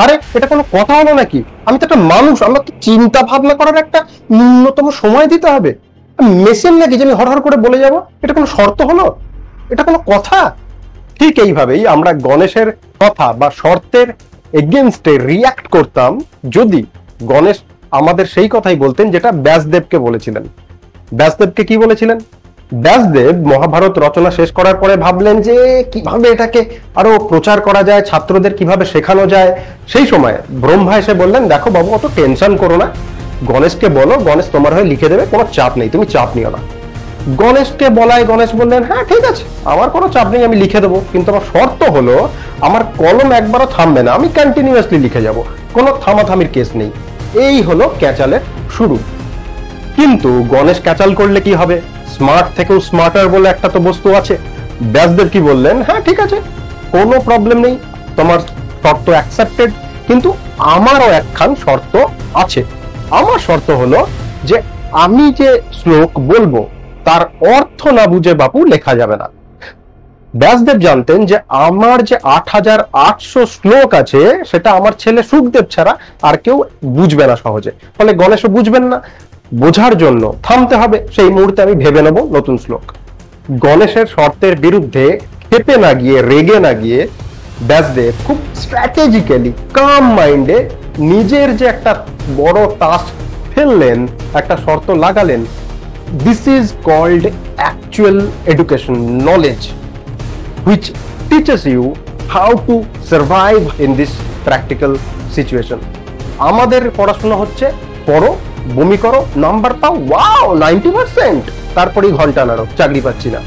আরে এটা কোনো কথা হলো নাকি? আমি তো একটা মানুষ, আমার তো চিন্তা ভাবনা করার একটা ন্যূনতম সময় দিতে হবে। মেশিন নাকি যে আমি হর করে বলে যাব? এটা কোনো শর্ত হলো? এটা কোনো কথা? ঠিক এইভাবেই আমরা গণেশের কথা বা শর্তের এগেনস্টে রিয়াক্ট করতাম যদি গণেশ আমাদের সেই কথাই বলতেন যেটা ব্যাসদেবকে বলেছিলেন। ব্যাসদেবকে কি বলেছিলেন? ব্যাসদেব মহাভারত রচনা শেষ করার পরে ভাবলেন যে কিভাবে এটাকে আরো প্রচার করা যায়, ছাত্রদের কিভাবে শেখানো যায়। সেই সময় ব্রহ্মা এসে বললেন, দেখো বাবু, অত টেনশন করো না, গণেশকে বলো, গণেশ তোমার হয়ে লিখে দেবে, কোনো চাপ নেই, তুমি চাপ নিও না। গণেশকে বলায় গণেশ বললেন, হ্যাঁ ঠিক আছে, আমার কোনো চাপ নেই, আমি লিখে দেবো, কিন্তু আমার শর্ত হলো আমার কলম একবারও থামবে না, আমি কন্টিনিউয়াসলি লিখে যাব, কোনো থামাথামির কেস নেই। এই হলো ক্যাচালের শুরু। কিন্তু গণেশ ক্যাচাল করলে কি হবে? স্মার্ট থেকেও স্মার্টার বলে একটা তো বস্তু আছে। ব্যাসদেব কি বললেন, হ্যাঁ ঠিক আছে, কোনো প্রবলেম নেই, তোমার শর্ত অ্যাকসেপ্টেড, কিন্তু আমারও একখান শর্ত আছে। আমার শর্ত হলো যে আমি যে শ্লোক বলবো তার অর্থ না বুঝে বাপু লেখা যাবে না। ব্যাসদেব জানতেন যে আমার যে ৮৮০০ শ্লোক আছে সেটা আমার ছেলে সুখদেব ছাড়া আর কেউ বুঝবে না সহজে, ফলে গণেশও বুঝবেন না। বোঝার জন্য থামতে হবে, সেই মুহূর্তে আমি ভেবে নেব নতুন শ্লোক। গণেশের শর্তের বিরুদ্ধে খেপে না গিয়ে, রেগে না গিয়ে, ব্যাসদেব খুব স্ট্র্যাটেজিক্যালি কাম মাইন্ডে নিজের যে একটা বড় টাস্ক ফেললেন, একটা শর্ত লাগালেন। This is called actual education, knowledge which teaches you how to survive in this practical situation. আমাদের পড়াশোনা হচ্ছে পড়ো, বমি করো, নাম্বার পাও, ওয়াও 90%, তারপরেই ঘন্টা নাড়ো, চাকরি পাচ্ছি না।